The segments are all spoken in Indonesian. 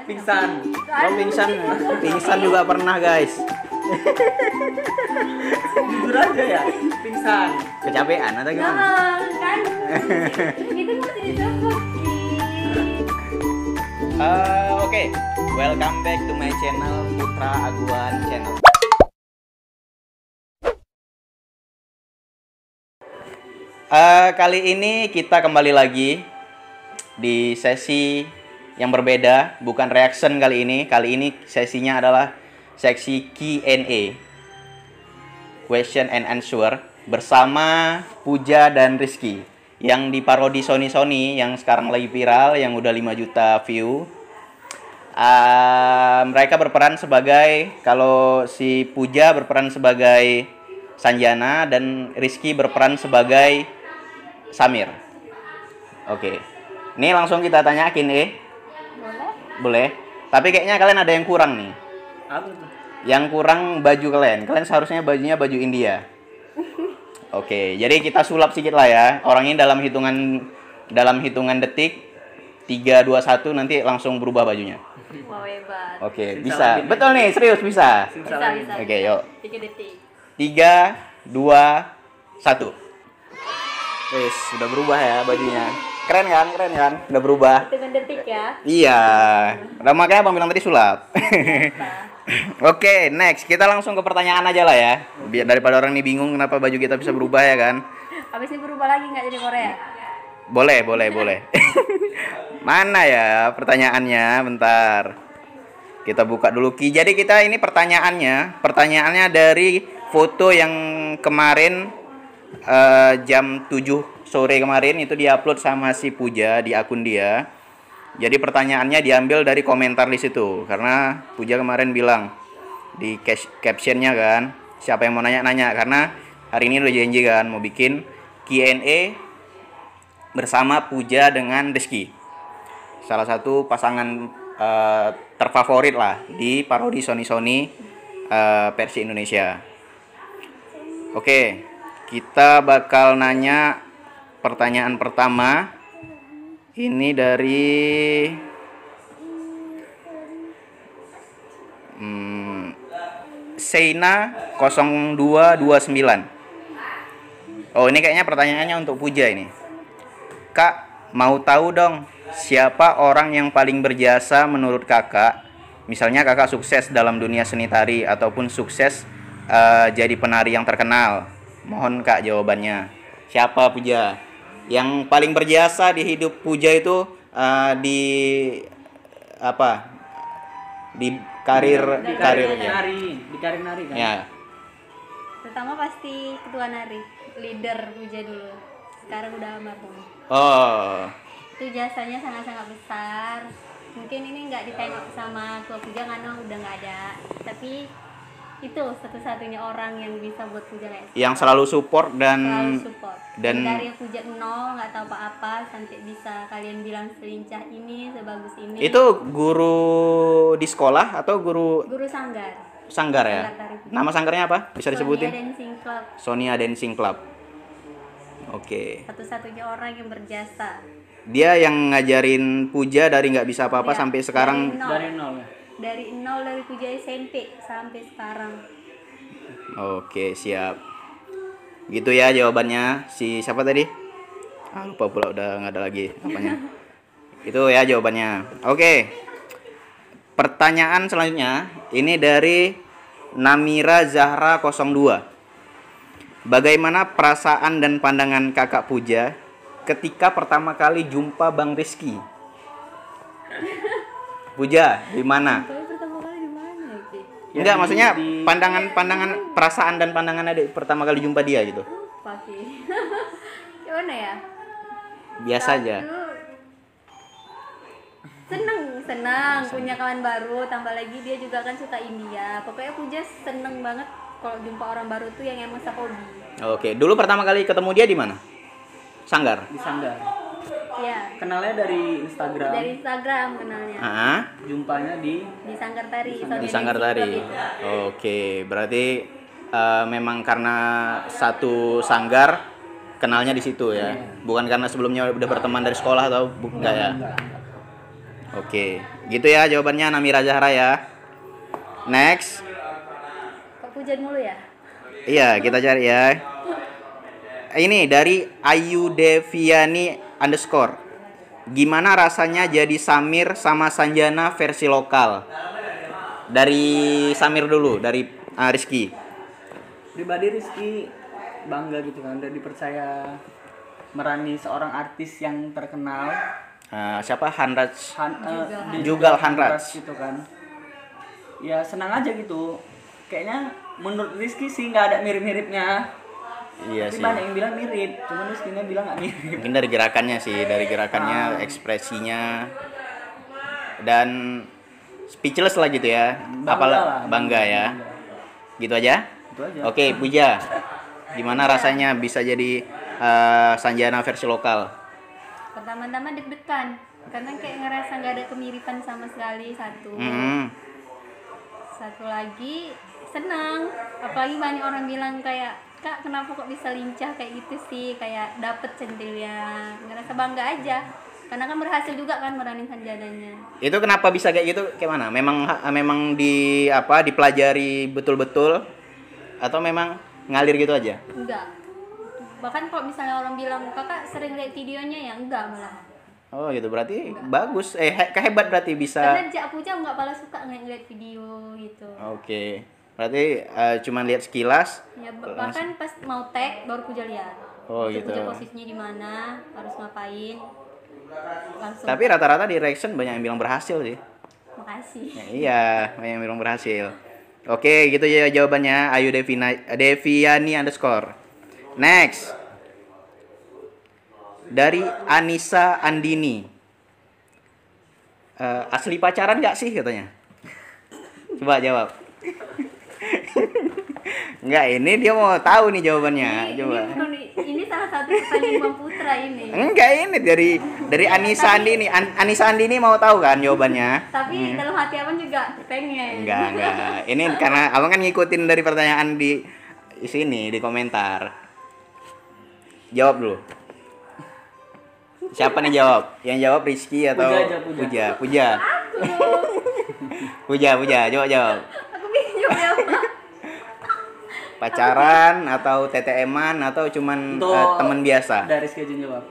Pingsan. Oh, pingsan. Pingsan juga pernah, guys. Jujur aja ya, pingsan. Kecapean atau gimana? Nah, kan itu masih disebut. Oke. Welcome back to my channel, Putra Aguan Channel. Kali ini kita kembali lagi di sesi yang berbeda, bukan reaction kali ini. Kali ini sesinya adalah seksi Q&A, question and answer, bersama Puja dan Rizky yang diparodi Sony yang sekarang lagi viral, yang udah 5 juta view. Mereka berperan sebagai, kalau si Puja berperan sebagai Sanjana dan Rizky berperan sebagai Samir. Oke. Ini langsung kita tanyakin Boleh? Boleh. Tapi kayaknya kalian ada yang kurang nih. Apa tuh? Yang kurang baju kalian. Kalian seharusnya bajunya baju India. Oke, jadi kita sulap sedikit lah ya. Orang ini dalam hitungan detik 3 2 1 nanti langsung berubah bajunya. Wow, hebat. Oke, bisa. Betul nih, serius bisa. Bisa. Oke, yuk. 3 detik. 3 2 1. Wes, sudah berubah ya bajunya. Keren kan? Udah berubah. Hitungan detik ya. Iya. Udah, makanya Abang bilang tadi sulap. Oke, next. Kita langsung ke pertanyaan aja lah ya. Biar daripada orang ini bingung kenapa baju kita bisa berubah ya kan. Habis ini berubah lagi nggak jadi Korea? Boleh. Mana ya pertanyaannya? Bentar. Kita buka dulu Ki. Jadi kita ini pertanyaannya dari foto yang kemarin jam 7 sore kemarin itu diupload sama si Puja di akun dia. Jadi pertanyaannya diambil dari komentar di situ, karena Puja kemarin bilang di captionnya kan, siapa yang mau nanya-nanya, karena hari ini udah janji kan mau bikin Q&A bersama Puja dengan Rizky, salah satu pasangan terfavorit lah di parodi Sony versi Indonesia. Oke, kita bakal nanya pertanyaan pertama. Ini dari Seina 0229. Oh, ini kayaknya pertanyaannya untuk Puja ini. Kak, mau tahu dong siapa orang yang paling berjasa menurut kakak? Misalnya kakak sukses dalam dunia seni tari ataupun sukses jadi penari yang terkenal. Mohon kak jawabannya. Siapa Puja? Yang paling berjasa di hidup Puja itu di apa? Di karirnya. Di karir nari kan. Ya. Pertama pasti ketua nari, leader Puja dulu. Sekarang udah almarhum. Oh. Itu jasanya sangat-sangat besar. Mungkin ini nggak ditengok sama ketua Puja karena udah nggak ada. Tapi itu satu-satunya orang yang bisa buat Puja kayak Yang selalu support dan dari Puja nol, nggak tahu apa-apa sampai bisa kalian bilang selincah ini, sebagus ini. Itu guru di sekolah atau guru Sanggar. Sanggar ya? Nama sanggarnya apa? Bisa disebutin? Sonia Dancing Club. Sonia Dancing Club. Oke. Satu-satunya orang yang berjasa. Dia yang ngajarin Puja dari nggak bisa apa-apa Iya, sampai sekarang. Dari nol ya. Dari nol, dari Puja SMP sampai sekarang. Oke, siap. Gitu ya jawabannya. Si siapa tadi? Lupa pula, udah nggak ada lagi apanya. Itu ya jawabannya. Oke. Pertanyaan selanjutnya ini dari Namira Zahra 02. Bagaimana perasaan dan pandangan kakak Puja ketika pertama kali jumpa Bang Rizky? Puja, di mana? Tapi pertama kali di mana ya, Ki? Enggak, maksudnya pandangan perasaan dan pandangan adik pertama kali jumpa dia gitu. Lupa sih. Gimana ya? Biasa aja. Seneng punya kawan baru, tambah lagi dia juga kan suka India. Pokoknya Puja seneng banget kalau jumpa orang baru tuh yang emang sehobi. Oke, dulu pertama kali ketemu dia di mana? Sanggar. Di Sanggar. Iya. Kenalnya dari Instagram. Dari Instagram kenalnya. Jumpanya di Sanggar Tari. Di Sanggar Tari. Oke, berarti memang karena satu sanggar kenalnya di situ ya. Bukan karena sebelumnya udah berteman dari sekolah atau enggak ya? Oke, gitu ya jawabannya Namira Zahra ya. Next. Kak Pujan mulu ya? Iya, kita cari ya. Ini dari Ayu Deviani _ gimana rasanya jadi Samir sama Sanjana versi lokal? Dari Samir dulu, dari Rizky. Pribadi Rizky bangga gitu kan, udah dipercaya merani seorang artis yang terkenal. Siapa? Hanraj. Jugal Hanraj gitu kan. Ya senang aja gitu. Kayaknya menurut Rizky sih nggak ada mirip-miripnya. Iya Tapi sih. banyak yang bilang mirip, cuman Rizky-nya bilang nggak mirip. Mungkin dari gerakannya sih, dari gerakannya, ekspresinya, dan speechless lah gitu ya. Bangga ya. Gitu aja. Itu aja. Oke, Puja. Gimana rasanya bisa jadi Sanjana versi lokal? Pertama-tama deg-degan karena kayak ngerasa nggak ada kemiripan sama sekali satu. Satu lagi senang, apalagi banyak orang bilang kayak, Kak kenapa kok bisa lincah kayak gitu sih, kayak dapet centilnya, ngerasa bangga aja karena kan berhasil juga kan meranin Sanjananya. Itu kenapa bisa kayak gitu? Kayak mana? Memang dipelajari betul-betul atau memang ngalir gitu aja? Enggak, bahkan kalau misalnya orang bilang kakak sering lihat videonya, ya enggak malah. Oh gitu, berarti bagus. Kehebat berarti bisa. Karena aku aja nggak pala suka ngeliat video gitu. Oke. Berarti cuman lihat sekilas. Ya bahkan pas mau tag baru Puja lihat. Oh gitu. Puja posisinya di mana, harus ngapain. Langsung. Tapi rata-rata di reaction banyak yang bilang berhasil sih. Makasih. Ya, iya, banyak yang bilang berhasil. Oke, gitu ya jawabannya Ayu Deviani _ Next. Dari Anissa Andini. Asli pacaran gak sih katanya? Coba jawab. Enggak, ini dia mau tahu nih jawabannya. Coba. Ini salah satu pertanyaan Bang Putra ini. Enggak, ini dari Anissa Andini. Anissa Andini mau tahu kan jawabannya? Tapi dalam hati abang juga pengen. Enggak. Ini karena abang kan ngikutin dari pertanyaan di sini di komentar. Jawab dulu. Siapa nih jawab? Yang jawab Rizky atau Puja. Puja, coba jawab. Aku bingung jawab. Pacaran atau TTM-an atau cuman teman biasa? Dari Rizky aja jawab.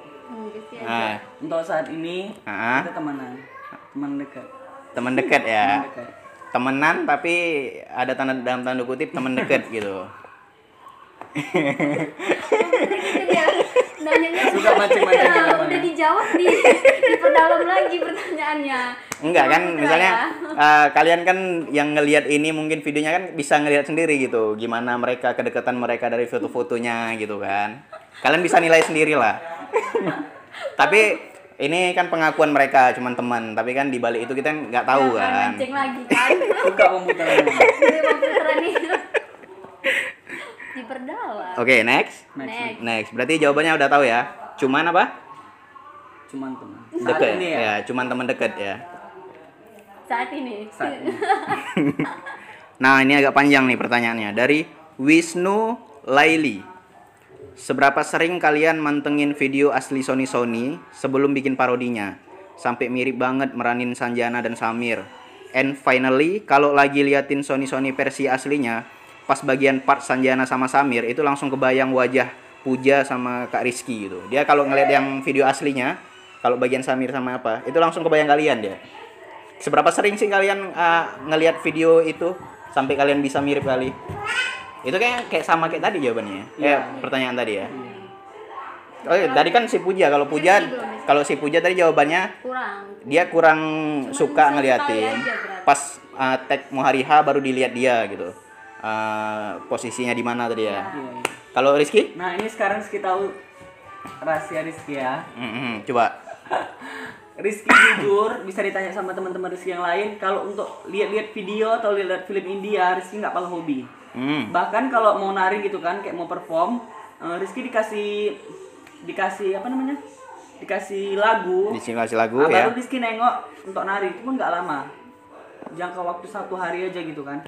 Gitu aja. Nah, Untuk saat ini kita temenan, teman dekat. teman dekat ya. Teman dekat. Temenan tapi ada dalam tanda kutip teman dekat gitu. Gitu dia. Nanyanya Suka mancing-mancing udah, kemana-mana. udah dijawab diperdalam lagi pertanyaannya. Enggak kan, Putra misalnya ya. kalian kan yang ngelihat ini mungkin videonya kan bisa ngelihat sendiri gitu, gimana mereka kedekatan mereka dari foto-fotonya gitu kan. Kalian bisa nilai sendiri lah. Tapi ini kan pengakuan mereka cuman teman, tapi kan di balik itu kita nggak tahu Jangan kan. mancing lagi kan. Suka pemutaran. Jadi Bang Putra nih diperdalam. Oke, next. Next. Berarti jawabannya udah tahu ya. Cuman apa? Cuman teman. Saat Deket ini ya, cuman teman deket ya. Saat ini. Nah, ini agak panjang nih pertanyaannya. Dari Wisnu Laili. Seberapa sering kalian mantengin video asli Sony sebelum bikin parodinya? Sampai mirip banget meranin Sanjana dan Samir. And finally, kalau lagi liatin Sony versi aslinya, pas bagian part Sanjana sama Samir, itu langsung kebayang wajah Puja sama Kak Rizky gitu. Dia kalau ngeliat yang video aslinya, kalau bagian Samir sama apa, itu langsung kebayang kalian dia. Seberapa sering sih kalian ngelihat video itu sampai kalian bisa mirip kali? Itu kayak sama kayak tadi jawabannya. Pertanyaan tadi ya. Oh, tadi kan si Puja. Kalau si Puja tadi jawabannya Kurang. dia kurang Cuma suka bisa ngeliatin. sekali aja berarti. Pas tag Muhariha baru dilihat dia gitu. Posisinya di mana tadi ya. Iya. Kalau Rizky? Nah ini sekarang Rizky tahu rahasia Rizky ya. Coba. Rizky jujur bisa ditanya sama teman-teman Rizky yang lain, kalau untuk lihat-lihat video atau lihat film India Rizky nggak pala hobi. Bahkan kalau mau nari gitu kan, kayak mau perform, Rizky dikasih apa namanya? Dikasih lagu. Dikasih lagu ya. Baru Rizky nengok untuk nari, itu pun nggak lama. Jangka waktu 1 hari aja gitu kan.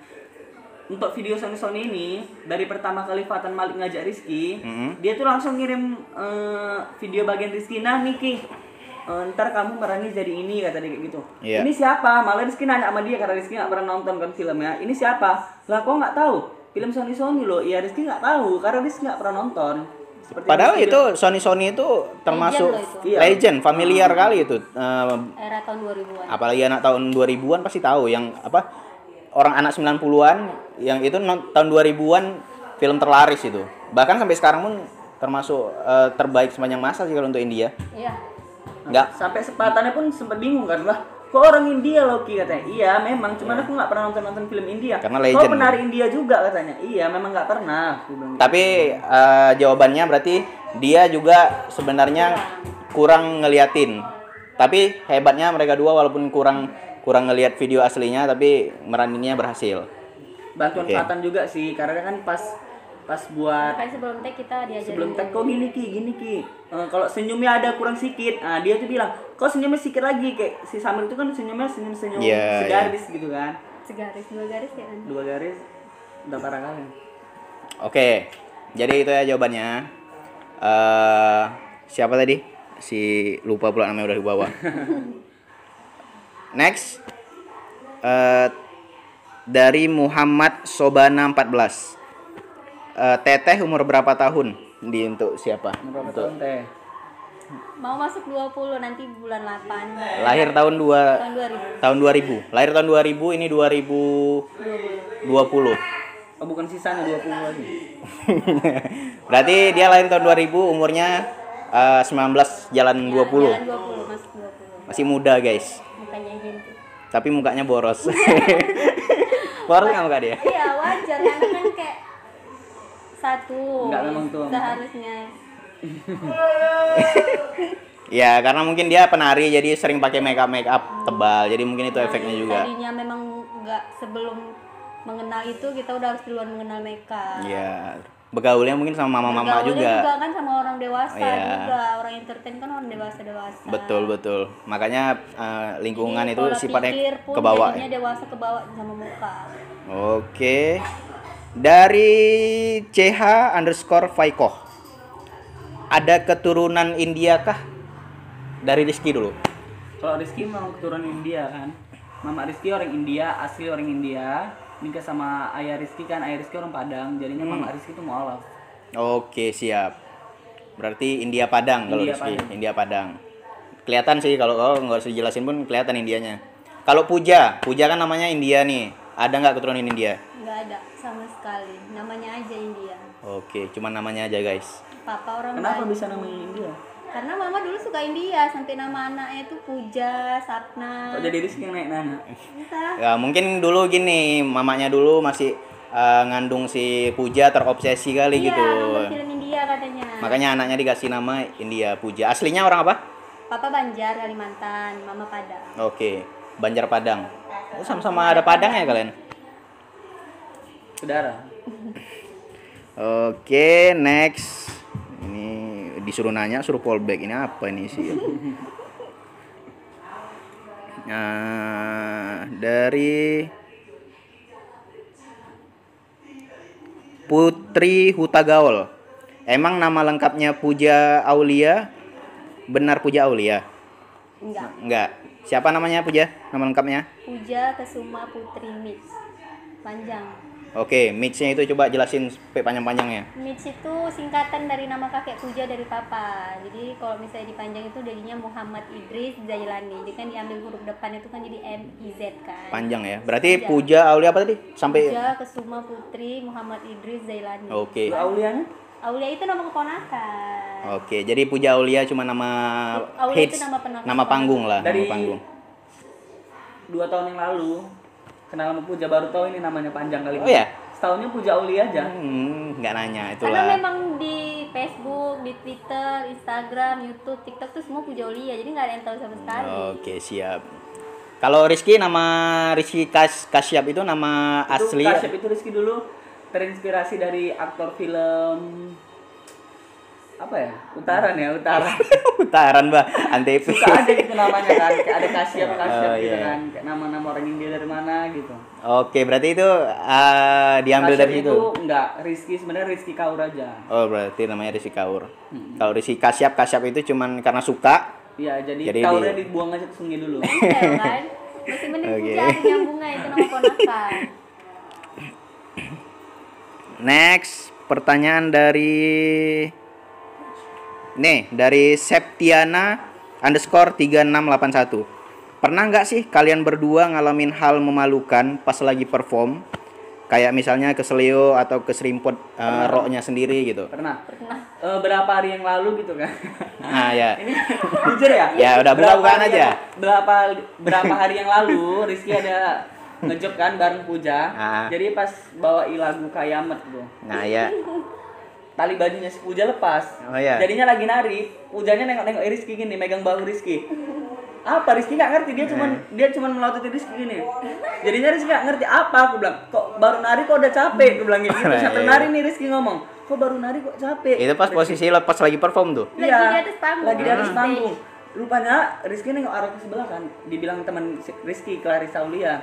Untuk video Sony ini, dari pertama kali Fatan Malik ngajak Rizky, dia tuh langsung ngirim video bagian Rizky, nah Niki ntar kamu berani jadi ini, kata dia kayak gitu. Iya. Ini siapa? Malah Rizky nanya sama dia karena Rizky nggak pernah nonton kan filmnya. Ini siapa? Lah kok nggak tahu? Film Sony loh. Iya Rizky nggak tahu karena Rizky nggak pernah nonton. Seperti Padahal Rizky itu Sony itu termasuk loh itu. Iya. legend, familiar kali itu. Era tahun 2000-an. Apalagi anak tahun 2000-an pasti tahu yang apa? Orang anak 90-an yang itu tahun 2000-an film terlaris itu. Bahkan sampai sekarang pun termasuk terbaik sepanjang masa sih kalau untuk India. Iya. Enggak. Sampai sepatannya pun sempat bingung kan lah. Kok orang India Loki, katanya. Iya memang, cuman aku nggak pernah nonton film India. Karena Kok legend. penari India juga, katanya. Iya memang nggak pernah. Aku bilang gitu. Tapi jawabannya berarti dia juga sebenarnya kurang ngeliatin. Tapi hebatnya mereka dua walaupun kurang ngelihat video aslinya tapi meraninnya berhasil. Bantuan Oke. Fatan juga sih, karena kan pas buat Makanya sebelum tag kita diajarin. sebelum tag kok gini ki kalau senyumnya ada kurang sedikit, nah dia tuh bilang kok senyumnya sedikit lagi, kayak si Samir itu kan senyum Iya, segaris gitu kan, Segaris, 2 garis ya kan. 2 garis udah parah kali. Oke. Jadi itu ya jawabannya. Siapa tadi? Si lupa pula namanya udah di bawah. Next. Dari Muhammad Sobana 14. Teteh umur berapa tahun? Untuk siapa? Berapa Untuk tahun teh? Mau masuk 20 nanti bulan 8. lahir tahun Tahun 2000. tahun 2000. Lahir tahun 2000, ini 2020. Oh bukan sisanya 20 lagi. Berarti dia lahir tahun 2000, umurnya 19 jalan 20. Jalan 20, masuk 20. Masih muda, guys. Mukanya gitu. Tapi mukanya boros. Boros nggak muka dia? Iya, wajar karena kan kayak satu. Enggak, memang tuh. Seharusnya. Ya, karena mungkin dia penari jadi sering pakai make up tebal. Jadi mungkin itu efeknya juga. Tadinya memang nggak, sebelum mengenal itu kita udah harus duluan mengenal makeup. Iya. Begaulnya mungkin sama mama-mama Bergaulnya juga. kan sama orang dewasa Iya. juga. Orang entertain kan orang dewasa. Betul. Makanya lingkungan Jadi itu pola sifatnya pikir pun ke bawah. jadinya dewasa ke bawah sama muka. Oke. Dari CH_Faikoh. Ada keturunan India kah? Dari Rizky dulu. Kalau Rizky mau keturunan India kan, mama Rizky orang India, asli orang India, nikah sama ayah Rizky kan, ayah Rizky orang Padang, jadinya mama Rizky itu mualaf. Oke, siap. Berarti India Padang kalau India Rizky. Padang. India Padang. Kelihatan sih kalau nggak usah dijelasin pun kelihatan Indianya. Kalau Puja kan namanya India nih. Ada nggak keturunan India? Nggak ada sama sekali. Namanya aja India. Oke, cuman namanya aja guys. Papa orang Kenapa Bali. bisa namanya India? Karena mama dulu suka India, sampai nama anaknya itu Puja, Sapna. Kok jadi Rizky yang naik nana? Entah. Ya mungkin dulu gini, mamanya dulu masih ngandung si Puja, terobsesi kali Iya, gitu. nonton film India katanya. Makanya anaknya dikasih nama India Puja. Aslinya orang apa? Papa Banjar, Kalimantan, mama Padang. Oke, Banjar Padang. Oh, sama-sama ada Padang ya kalian? Saudara. Oke, next. Ini disuruh nanya, suruh fallback. Ini apa ini sih? Nah, dari Putri Hutagaul. Emang nama lengkapnya Puja Aulia? Benar Puja Aulia? Enggak. Enggak. Siapa namanya Puja? Nama lengkapnya? Puja Kesuma Putri Mix. Panjang. Oke, Mitch-nya itu coba jelasin sampai panjang-panjangnya. Mix itu singkatan dari nama kakek Puja dari papa. Jadi kalau misalnya dipanjang itu jadinya Muhammad Idris Zailani. Jadi kan diambil huruf depan itu kan jadi MIZ kan. Panjang ya. Berarti Panjang. Puja Aulia apa tadi? Sampai Puja Kesuma Putri Muhammad Idris Zailani. Oke. Aulianya? Aulia itu nama keponakan. Oke, jadi Puja Aulia cuma nama Aulia hits, itu nama nama panggung lah, Dari nama panggung. 2 tahun yang lalu kenal sama Puja, baru tahu ini namanya panjang kali. Oh ya? Setahunnya Puja Aulia aja. Nggak nanya Karena itulah. memang di Facebook, di Twitter, Instagram, YouTube, TikTok tuh semua Puja Aulia. Jadi nggak ada yang tahu sama sekali. Oke, siap. Kalau Rizky, nama Rizky Kasyap itu nama asli. Itu Kasyap itu Rizky dulu terinspirasi dari aktor film apa ya? Utaran. Utaran, Mbak. Antv. Suka aja gitu namanya kan, kayak ada Kasyap Oh, gitu iya. kan, kayak nama-nama orang India dari mana gitu. Oke, berarti itu diambil Kasyap dari situ. itu enggak Rizky, sebenarnya Rizky Kaur aja. Oh, berarti namanya Rizky Kaur. Kalau Rizky Kasyap itu cuman karena suka Iya, jadi Jadi kaurnya dibuang aja ke sungai dulu. Iya kan? Masih mending Oke. Puja ada nyambungnya itu nama ponakan. Next, pertanyaan dari Septiana _3681. Pernah nggak sih kalian berdua ngalamin hal memalukan pas lagi perform? Kayak misalnya keselio atau keserimpet roknya sendiri gitu. Pernah. Berapa hari yang lalu gitu kan. Nah ya. Ini jujur ya? Ya udah buka-bukaan aja. Berapa hari yang lalu Rizky ada ngejob kan bareng Puja. Jadi pas bawain lagu Kayamet tuh. Nah ya. Tali bajunya si Puja lepas. Oh iya. Jadinya lagi nari, Pujanya nengok-nengok Rizky gini, megang bahu Rizky. Apa Rizky nggak ngerti, dia cuman melototin Rizky gini. Jadinya Rizky nggak ngerti apa, aku bilang, kok baru nari kok udah capek, aku bilang gitu. Sampai nari nih Rizky ngomong, kok baru nari kok capek. Itu pas posisi pas lagi perform tuh. Lagi di atas panggung. Lagi di atas panggung. Rupanya Rizky nengok arah ke sebelah kan, dibilang teman Rizky, Clarissa Aulia,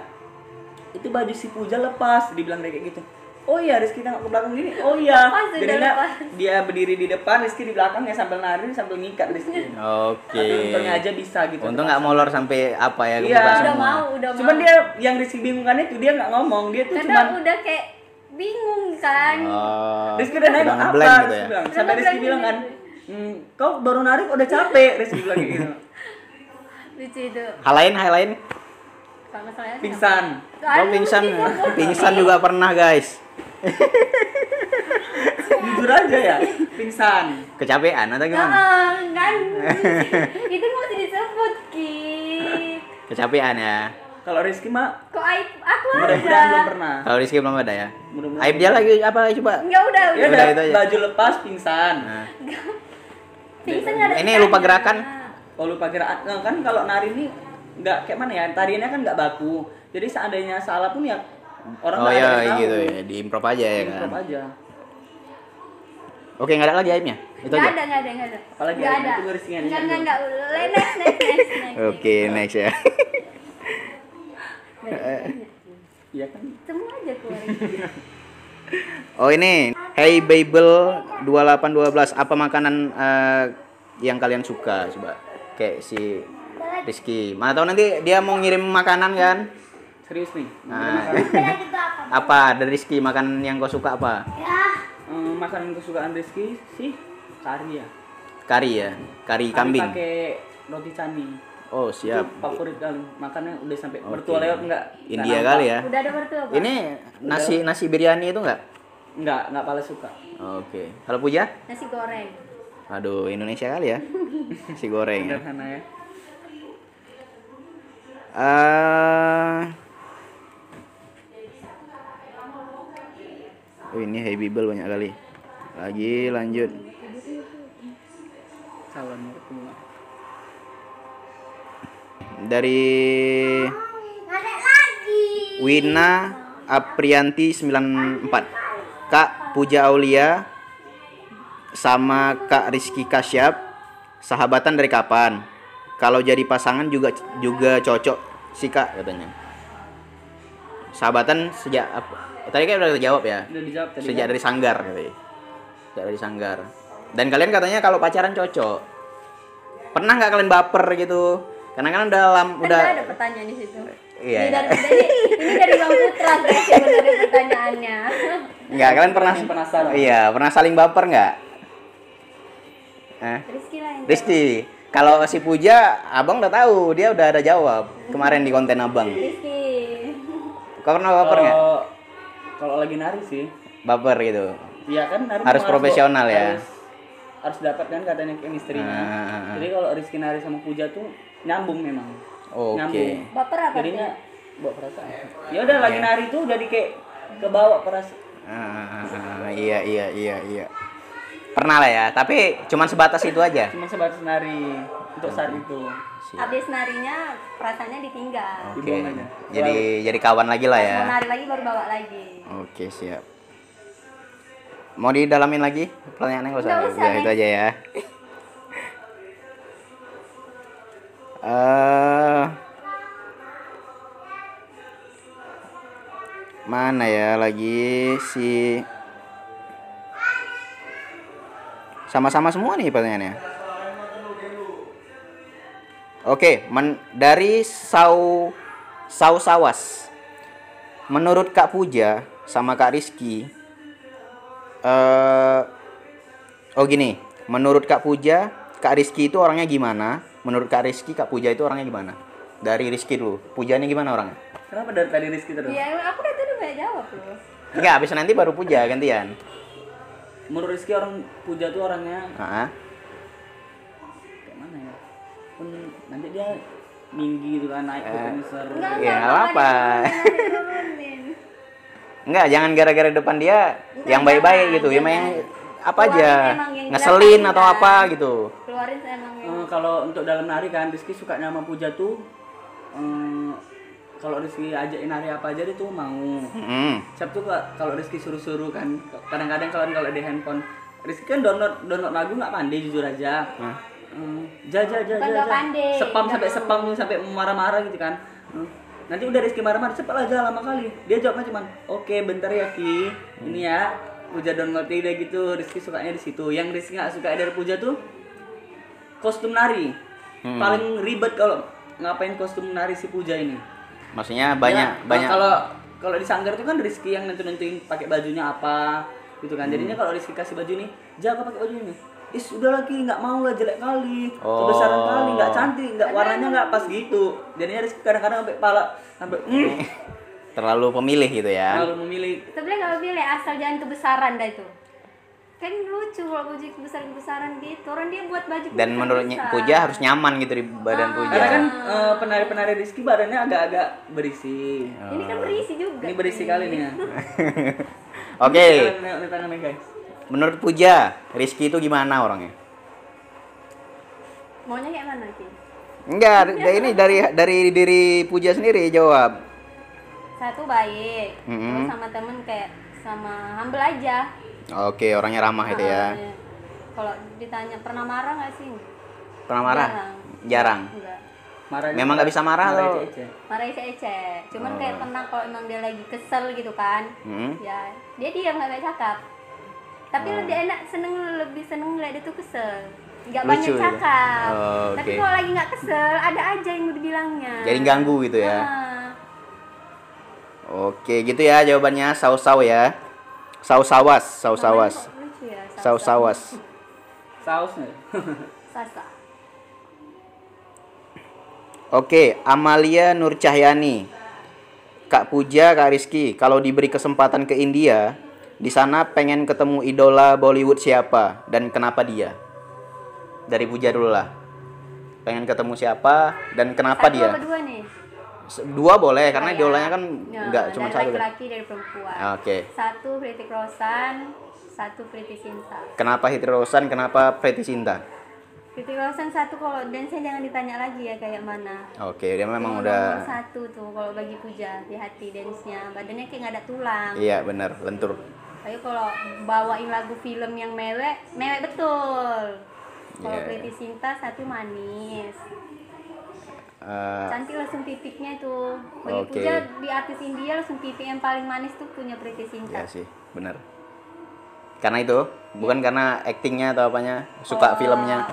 itu baju si Puja lepas, dibilang kayak gitu. Oh iya, Rizky tengok ke belakang gini. Oh iya. Jadinya dia berdiri di depan, Rizky di belakangnya sambil nari sambil ngikat Rizky. Oke. Untungnya aja bisa gitu. Untung nggak molor sampai apa ya? Iya. Udah mau. Cuman dia yang Rizky bingungkan itu dia nggak ngomong, dia tuh Karena cuman udah kayak bingung kan. Rizky udah nengok apa? ngeblank gitu Rizky ya? bilang. Sampai Rizky bilang kan, kau baru nari kok udah capek, Rizky bilang kayak gitu. Lucu itu. Hal lain. Kalau saya Pingsan. Oh, pingsan juga pernah guys. Jujur aja ya, pingsan. Kecapean atau gimana? Kan. Itu masih disebut Ki. Kecapean ya. Kalau Rizky mah Kok aib aku mudah-mudahan belum ada. pernah. Kalau Rizky belum ada ya. Mudah-mudahan. Aib dia lagi apa coba? Enggak udah. Ya Udah, udah, itu aja. baju lepas pingsan. Nah. Pingsan nggak ada. Ini lupa gerakan. Oh lupa gerakan. Nah, kan kalau nari ini nggak kayak mana ya, tariannya kan nggak baku. Jadi seandainya salah pun ya orang Oh nggak ada iya yang tahu. gitu ya, diimprov aja ya kan. Improv aja. Oke, nggak ada lagi aibnya. Itu Nggak aja. ada. Apalagi Nggak aib ada. itu Rizky yang Enggak. nyanyi. Next. Oke, next ya. Iya kan. Semua aja keluar. Oh ini, Hey Bible 2812, apa makanan yang kalian suka coba? Kayak si Rizky. Mana tahu nanti dia mau ngirim makanan kan? Serius nih. Nah, apa dari Rizky makanan yang kau suka apa? Makanan kesukaan Rizky sih kari ya. Kari ya, kari Kari kambing. pakai roti canai. Oh siap. Itu favorit kali. Makannya udah sampai Oke. mertua lewat enggak? India kali ya. Udah ada mertua, Pak? Ini nasi biryani itu enggak? Enggak pala suka. Oke. Kalau Puja? Nasi goreng. Aduh, Indonesia kali ya. Nasi goreng. Ya. Sederhana ya. Oh ini Hey Bible banyak kali. Lagi lanjut. Calon mertua. Dari Wina Aprianti 94. Kak Puja Aulia sama Kak Rizky Kasyap sahabatan dari kapan? Kalau jadi pasangan juga cocok sih Kak katanya. Sahabatan sejak apa? Tadi kan udah dijawab ya. Udah dijawab tadi. Sejak kan? dari sanggar katanya. Sejak dari sanggar. Dan kalian katanya kalau pacaran cocok. Pernah nggak kalian baper gitu? Karena kan udah Kan ada pertanyaan di situ. Iya. Ini dari Bang Putra guys yang dari pertanyaannya. Enggak, kalian pernah Penasaran. Iya, pernah saling baper nggak? Rizky lah yang Rizky, kalau si Puja, abang udah tahu, dia udah ada jawab kemarin di konten abang. Rizky. Kau pernah baper nggak? Kalau lagi nari sih. Baper gitu. Iya kan nari Harus profesional ya. Harus dapat kan katanya chemistry-nya. Jadi kalau Rizky nari sama Puja tuh nyambung memang. Oke. Nyambung. Baper apa? Jadinya bawa perasaan. Ya udah lagi nari tuh jadi kayak kebawa perasaan. Iya. Pernah lah ya, tapi cuman sebatas itu aja. Cuma sebatas nari untuk saat itu. Habis narinya perasaannya ditinggal. Oke. Dibuang aja. Jadi kawan lagi lah ya. Mau nari lagi baru bawa lagi. Oke, siap. Mau didalamin lagi pertanyaannya nggak usah. Nggak usah, Udah, itu aja ya. Mana ya lagi si sama-sama semua nih pertanyaannya. Oke, dari Sawas. Menurut Kak Puja sama Kak Rizky, gini. Menurut Kak Puja, Kak Rizky itu orangnya gimana? Menurut Kak Rizky, Kak Puja itu orangnya gimana? Dari Rizky dulu. Puja ini gimana orangnya? Kenapa dari tadi Rizky terus? Iya, aku udah tadi banyak jawab loh. Enggak, habis nanti baru Puja gantian. Menurut Rizky Puja tuh orangnya Heeh. kayak mana ya? Pun nanti dia tinggi gitu kan, naik ke konser. Ya, nggak apa-apa. Enggak, jangan gara-gara depan dia yang baik-baik gitu. Yang apa aja, ngeselin atau apa gitu. Keluarin emang yang Kalau untuk dalam nari kan, Rizky suka sama Puja tuh kalau Rizky ajakin nari apa aja dia tuh mau. Siap tuh kalau Rizky suruh-suruh kan, kadang-kadang kalau di handphone Rizky kan download lagu nggak pandai jujur aja. Spam sampai marah-marah gitu kan. Nanti udah Rizky marah-marah, cepet aja lama kali. Dia jawabnya cuman, oke bentar ya Ki, ini ya Puja download udah gitu. Rizky sukanya di situ. Yang Rizky nggak suka dari Puja tuh kostum nari. Paling ribet kalau ngapain kostum nari si Puja ini. Maksudnya banyak. Kalau di sanggar tuh kan Rizky yang nentuin pakai bajunya apa gitu kan. Jadinya kalau Rizky kasih baju nih, jaga pakai baju ini. Udah lagi nggak mau lah, jelek kali, kebesaran kali, nggak cantik, nggak warnanya nggak pas gitu. Jadinya Rizky kadang-kadang sampai terlalu pemilih gitu ya. Terlalu memilih. sebenarnya nggak pilih asal jangan kebesaran dah itu. Kan lucu kalau baju kebesaran gitu. Orang dia buat baju Dan menurutnya Puja harus nyaman gitu di badan Puja. Karena kan penari-penari Rizky badannya agak-agak berisi. Ini kan berisi juga. Ini berisi kali nih ya. Oke. Ini tangannya guys. Menurut Puja, Rizky itu gimana orangnya? Maunya kayak mana Ki? Enggak, ini dari diri Puja sendiri jawab. Satu baik, terus sama temen kayak sama humble aja. Oke, orangnya ramah itu ya. Iya. Kalau ditanya pernah marah nggak sih? Pernah marah? Jarang. Enggak. Marah Memang nggak bisa marah atau? Marah ece-ece. Cuman kayak pernah kalau emang dia lagi kesel gitu kan, ya dia diam nggak banyak cakap. Tapi lebih seneng ngeliat dia tuh kesel. Nggak banyak Lucu, cakap. ya? Tapi Oke. kalau lagi nggak kesel, ada aja yang mau dibilangnya. Jadi ganggu gitu ya. Nah, Oke, gitu ya jawabannya. Saus-saus ya. Saus-sawas. namanya kok lucu ya, Saus-sawas. Sausnya. Sasa. Oke, Amalia Nur Cahyani. Kak Puja, Kak Rizky, kalau diberi kesempatan ke India, di sana pengen ketemu idola Bollywood siapa dan kenapa dia? Dari Puja dulu lah. Pengen ketemu siapa dan kenapa Satu dia? apa dua nih? Dua boleh karena Ya. idolanya kan Ya, nggak cuma dari satu. laki-laki dari perempuan. Oke. Satu Hrithik Roshan, satu Preity Zinta. Kenapa Hrithik Roshan? Kenapa Preity Zinta? Hrithik Roshan satu, kalau dance jangan ditanya lagi ya kayak mana. Oke, dia memang Nomor udah. satu tuh kalau bagi Puja di hati dance-nya, badannya kayak nggak ada tulang. Iya benar, lentur. Ayo kalau bawain lagu film yang mewek betul. Kalau Iya. Preity Zinta satu manis. Cantik langsung titiknya tuh. Bagi Oke. Puja di artis India langsung titik yang paling manis tuh punya Preity Zinta. Iya sih, benar. Karena itu, bukan karena aktingnya atau apanya, suka Kalau filmnya.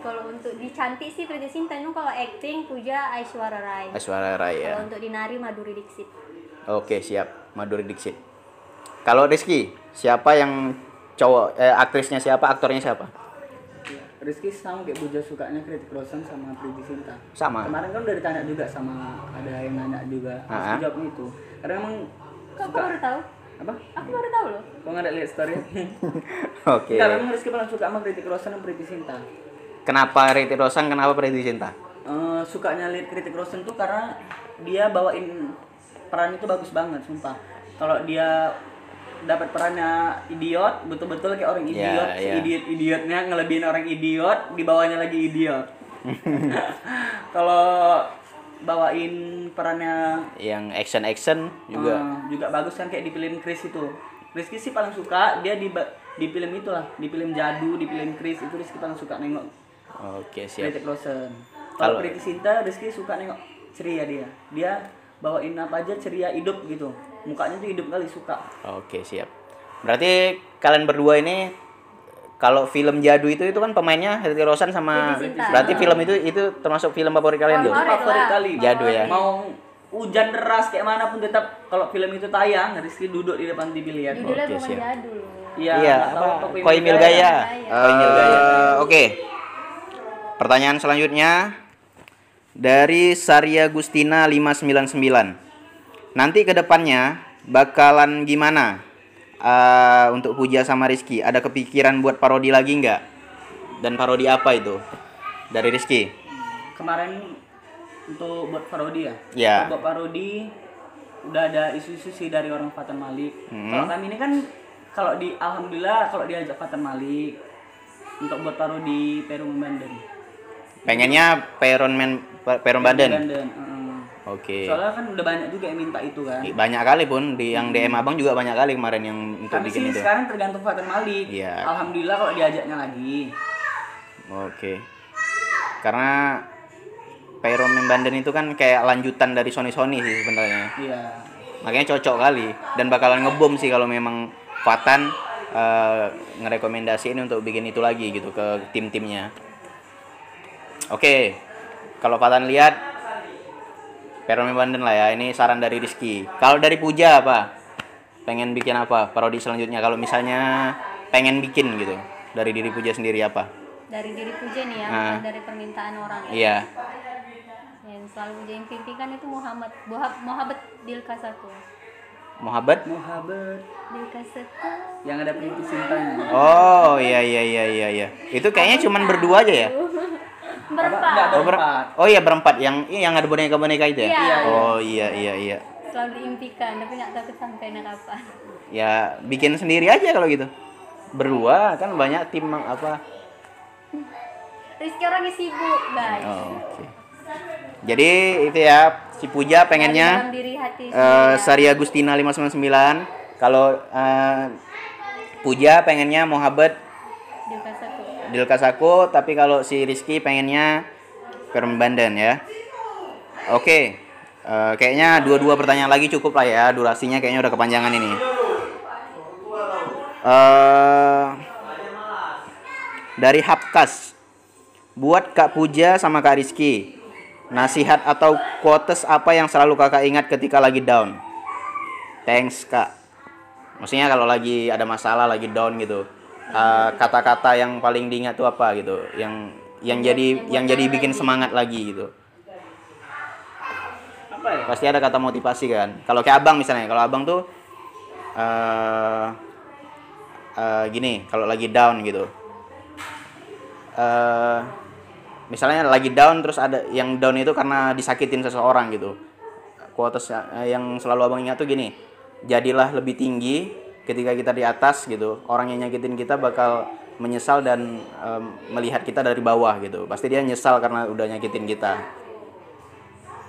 Kalau untuk di cantik sih Preity Zinta, itu kalau acting Puja Aishwarya Rai. Aishwarya Rai ya. Kalau untuk di nari Madhuri Dixit. Oke, siap. Madhuri Dixit. Kalau Rizky, siapa yang aktrisnya siapa, aktornya siapa? Rizky sama kayak Puja sukanya Hrithik Roshan sama Preity Zinta. Sama. Kemarin kan udah ditanya juga sama ada yang nanya juga. Terus jawab itu. Karena emang Kok aku baru tahu? apa? Aku baru tahu loh. Kok nggak ada lihat story? Oke. Enggak, memang Rizky paling suka sama Hrithik Roshan dan Preity Zinta. Kenapa Hrithik Roshan, kenapa Preity Zinta? Sukanya lihat Hrithik Roshan tuh karena dia bawain peran itu bagus banget, sumpah. Kalau dia dapat perannya idiot, betul-betul kayak orang idiot, Yeah. idiotnya ngelebihin orang idiot, di bawahnya lagi idiot. Kalau bawain perannya Yang action juga. juga bagus kan kayak di film Chris itu. Rizky sih paling suka dia di film itulah, di film Jadu, di film Chris itu Rizky paling suka nengok Oke, siap. Hrithik Roshan. Kalau- Kalau Preity Zinta, Rizky suka nengok ceria dia. Dia bawain apa aja ceria, hidup gitu. Mukanya tuh hidup kali, suka. Oke, siap. Berarti kalian berdua ini Kalau film Jadu itu kan pemainnya Hetty Rosan sama Preity Zinta. berarti film itu termasuk film favorit kalian tuh? Favorit kali. Jadu ya. Mau hujan deras kayak mana pun tetap kalau film itu tayang, Rizky duduk di depan TV lihat. Judulnya Oke, bukan siap. Jadul. Iya, nggak tahu apa? Koimil Koimil Gaya. Gaya. Koimil Gaya. Oke. Pertanyaan selanjutnya dari Saria Gustina 599. Nanti ke depannya bakalan gimana untuk Puja sama Rizky? Ada kepikiran buat parodi lagi nggak? Dan parodi apa itu? Dari Rizky? Kemarin untuk buat parodi ya? Ya. Untuk buat parodi udah ada isu-isu sih dari orang Fatan Malik. Kalau kami ini kan alhamdulillah kalau diajak Fatan Malik untuk buat parodi Perum Banten. Pengennya Peron Banten. Oke. Soalnya kan udah banyak juga yang minta itu kan. Banyak kali pun yang DM Abang juga banyak kali kemarin yang untuk Kami bikin sih itu. sekarang tergantung Fatan Malik. Iya. Alhamdulillah kalau diajaknya lagi. Oke. Karena Peron Banten itu kan kayak lanjutan dari Sony sih sebenarnya. Iya. Makanya cocok kali dan bakalan ngebom sih kalau memang Fatan ngerekomendasiin untuk bikin itu lagi gitu ke tim-timnya. Oke. Kalau Fatan lihat Peron Banten lah ya. Ini saran dari Rizky. Kalau dari Puja apa? Pengen bikin apa? Parodi selanjutnya kalau misalnya pengen bikin gitu. Dari diri Puja sendiri apa? Dari diri Puja nih ya, Nah. bukan dari permintaan orang ya. Iya. Yang selalu Puja impikan itu Muhammad Dilkasaku. Muhammad? Dilkasaku. Yang ada Preity Zintanya. Oh, iya. Itu kayaknya cuman berdua aja ya? Berempat. Berempat. Oh iya berempat yang ada boneka itu ya? Iya. Oh iya. Selalu diimpikan, tapi nggak tahu kesampaian kapan. Ya bikin sendiri aja kalau gitu. Berdua kan banyak tim apa? Rizky orangnya sibuk, guys. Oh, oke. Jadi itu ya si Puja pengennya Dalam diri hati sendiri, ya. Saria Gustina 599. Kalau Puja pengennya Muhammad Dilkasaku. Dilkasaku, tapi kalau si Rizky pengennya Perum Banten ya. Oke. Kayaknya dua pertanyaan lagi cukup lah ya. Durasinya kayaknya udah kepanjangan ini. Dari Hapkas. Buat Kak Puja sama Kak Rizky, nasihat atau quotes apa yang selalu kakak ingat ketika lagi down? Thanks Kak. Maksudnya kalau lagi ada masalah, lagi down gitu, kata-kata yang paling diingat tuh apa gitu, yang jadi bikin semangat lagi gitu. Apa ya? Pasti ada kata motivasi kan. Kalau kayak Abang misalnya, kalau Abang tuh gini, kalau lagi down gitu. Misalnya lagi down terus ada yang down itu karena disakitin seseorang gitu. Quotes yang selalu Abang ingat tuh gini. Jadilah lebih tinggi ketika kita di atas gitu. Orang yang nyakitin kita bakal menyesal dan melihat kita dari bawah gitu. Pasti dia nyesal karena udah nyakitin kita.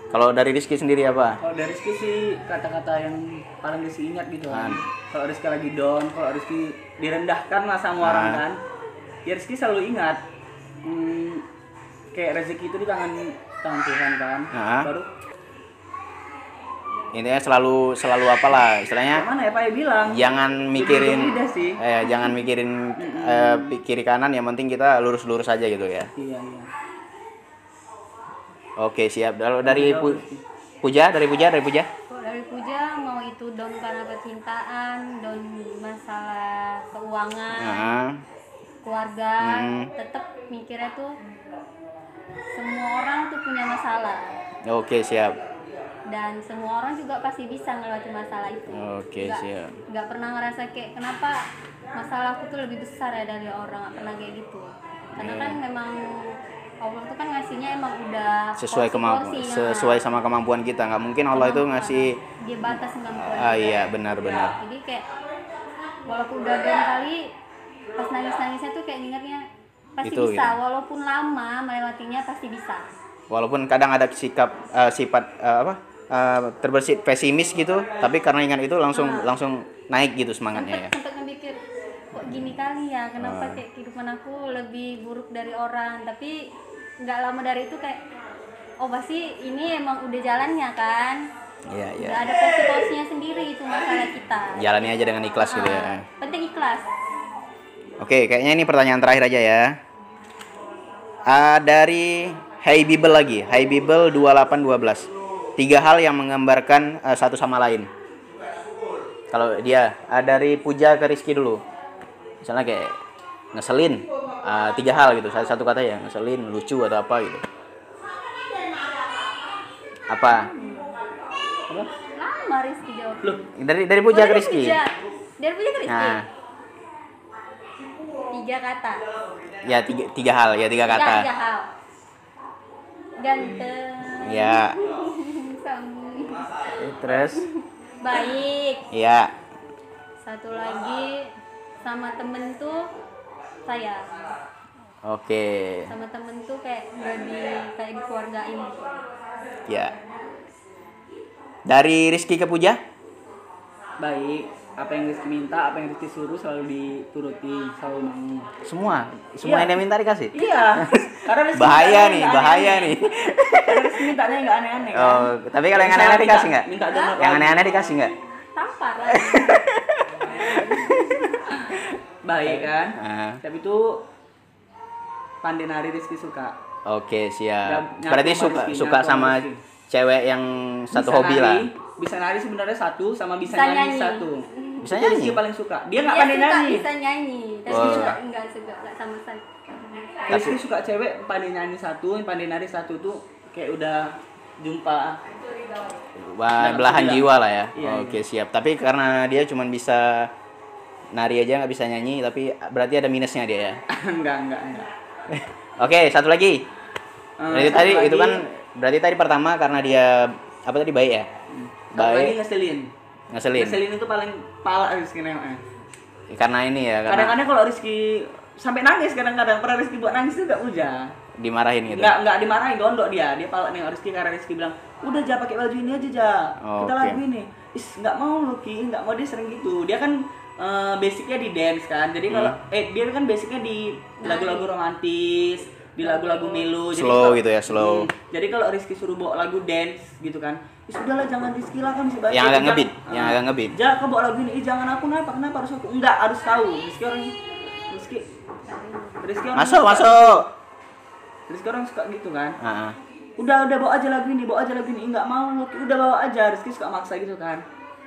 Kalau dari Rizky sendiri apa? Kalau dari Rizky sih kata-kata yang paling Rizky ingat gitu kan. Kalau Rizky lagi down, kalau Rizky direndahkan lah sama orang kan, ya Rizky selalu ingat. Kayak rezeki itu di tangan Tuhan kan. Baru intinya selalu apalah istilahnya. mana ya Pak ya bilang? Jangan mikirin Beda sih. jangan mikirin kiri kanan, yang penting kita lurus aja gitu ya. Iya. Oke, siap. Kalau dari Puja. Kalau dari Puja mau itu down karena percintaan, down masalah keuangan, keluarga, tetap mikirnya tuh semua orang tuh punya masalah. Oke, siap. Dan semua orang juga pasti bisa melewati masalah itu. Oke, siap. Nggak pernah ngerasa kayak kenapa masalahku tuh lebih besar ya dari orang, nggak pernah kayak gitu. Karena kan memang Allah tuh kan ngasihnya emang udah sesuai sama kemampuan kita. Nggak mungkin Allah itu ngasih dia batas kemampuan. Iya, benar. Jadi kayak walaupun udah down kali, pas nangis-nangisnya tuh kayak ingatnya pasti itu, bisa, gitu. walaupun lama melewatinya pasti bisa. Walaupun kadang ada sifat terbersit pesimis gitu, tapi karena ingat itu langsung naik gitu semangatnya ya. Sempat mikir kok gini kali ya, kenapa kayak kehidupan aku lebih buruk dari orang, tapi nggak lama dari itu kayak oh pasti ini emang udah jalannya kan. Iya. Udah ada porsi-porsinya sendiri itu masalah kita. Jalani aja dengan ikhlas gitu ya. Penting ikhlas. Oke, kayaknya ini pertanyaan terakhir aja ya. Dari Hey Bible lagi, Hey Bible 2812. 3 hal yang menggambarkan satu sama lain. Kalau dia dari Puja ke Rizky dulu. Misalnya kayak ngeselin, 3 hal gitu, satu kata ya, ngeselin, lucu atau apa gitu. Apa? Lama Rizky jawab. Loh, Dari Puja ke Rizky. Dari Puja ke Rizky. Nah, 3 kata. ya 3 hal, ya 3 kata. 3 hal. Ganteng. Ya. Sangu. Terus? Baik. Ya. Satu lagi sama temen tuh sayang. Oke. Sama temen tuh kayak kayak dikeluargain. Ya. Dari Rizky ke Puja? baik. Apa yang Rizky minta, apa yang Rizky suruh selalu dituruti, selalu mau. Semua Iya. yang dia minta dikasih. Iya. Karena Rizky Bahaya mintanya nih, nggak bahaya aneh-aneh. nih. Karena Rizky mintanya nggak aneh-aneh kan. Oh, tapi kalau yang Misalnya aneh-aneh dikasih nggak? minta donor Yang lagi. aneh-aneh dikasih nggak? Tampar lagi. Baik kan. Ah. Tapi itu pandai nari Rizky suka. Oke, siap. Nyatu Berarti sama Rizky, suka nyatu sama sama Rizky. cewek yang satu Bisa hobi nari, lah. Bisa nari sebenarnya satu, sama bisa, Bisa nyanyi nyanyi. satu. Bisa Itu nyanyi? Rizky paling suka. Dia nggak Dia pandai suka nyanyi. bisa nyanyi, tapi Oh. dia enggak sama sekali. Rizky suka cewek pandai nyanyi satu, yang pandai nari satu tuh kayak udah jumpa. Nggak Belahan bisa jiwa lah ya. Iya, Oke, siap. Tapi karena dia cuma bisa nari aja nggak bisa nyanyi, tapi berarti ada minusnya dia ya. enggak. Oke, satu lagi. Berarti Satu tadi lagi, itu kan berarti tadi pertama karena dia apa tadi baik ya? satu lagi Baik, ngeselin. ngeselin. Ngeselin itu paling pala Rizky nengoknya. Karena ini ya, karena Kadang-kadang kalau Rizky sampai nangis kadang-kadang pernah Rizky buat nangis itu enggak Puja. dimarahin gitu. Enggak dimarahin, gondok dia. Dia pala nengok Rizky karena Rizky bilang, "Udah Ja pakai baju ini aja Ja. Kita Oke. lagu ini." Enggak mau lu Ki, enggak mau, dia sering gitu. Dia kan basicnya di dance kan. Jadi kalau dia kan basicnya di lagu-lagu romantis, di lagu-lagu melo. Slow gitu ya, slow. Jadi kalau Rizky suruh bawa lagu dance gitu kan, sudahlah jangan Rizky lah kan bisa baca. Yang agak ngebeat, yang agak ngebeat. Ja, kau bawa lagu ini, jangan aku kenapa harus aku? Enggak, harus tahu. Rizky orang Masuk, suka masuk. gitu. Rizky orang suka gitu kan. Heeh. Udah bawa aja lagu ini, enggak mau, udah bawa aja. Rizky suka maksa gitu kan.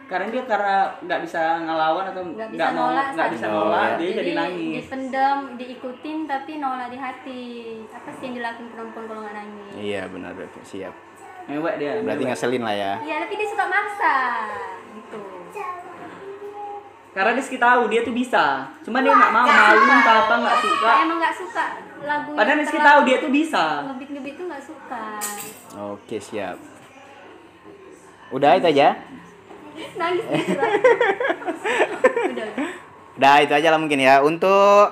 Karena dia nggak bisa ngelawan atau Nggak bisa nggak mau nolak, nggak bisa San. nolak, Oh, dia jadi nangis. dipendam, diikutin tapi nolak di hati. Apa sih yang dilakukan perempuan kalau nggak nangis? Iya, benar, oke, siap. Mewek dia. Berarti mewek. ngeselin lah ya. Iya, tapi dia suka maksa. Gitu. Karena Rizky tahu dia tuh bisa. Cuma dia nggak mau, malu entah apa nggak suka. Emang nggak suka lagu. Padahal yang Rizky terlalu tahu dia tuh bisa. ngebit tuh nggak suka. Oke, siap. Udah itu aja. Nangis gitu lah. Udah. Udah itu aja lah mungkin ya. Untuk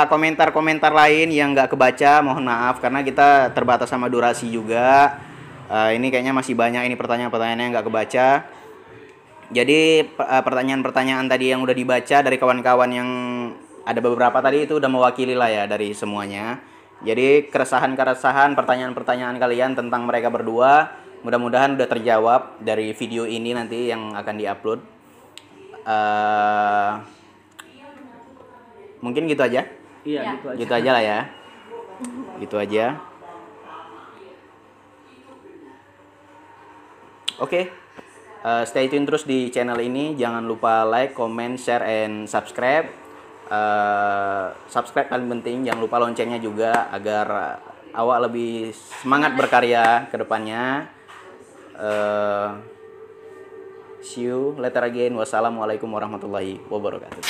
komentar-komentar lain yang nggak kebaca, mohon maaf karena kita terbatas sama durasi juga. Ini kayaknya masih banyak ini pertanyaan-pertanyaan yang nggak kebaca. Jadi pertanyaan-pertanyaan tadi yang udah dibaca dari kawan-kawan yang ada beberapa tadi itu udah mewakili lah ya dari semuanya. Jadi keresahan-keresahan, pertanyaan-pertanyaan kalian tentang mereka berdua mudah-mudahan udah terjawab dari video ini nanti yang akan diupload. Mungkin gitu aja. Iya, Ya. gitu aja. Gitu aja lah ya. Gitu aja. Oke. Stay tune terus di channel ini. Jangan lupa like, comment, share, and subscribe. Subscribe paling penting. Jangan lupa loncengnya juga agar awak lebih semangat berkarya ke depannya. See you later again. Wassalamualaikum warahmatullahi wabarakatuh.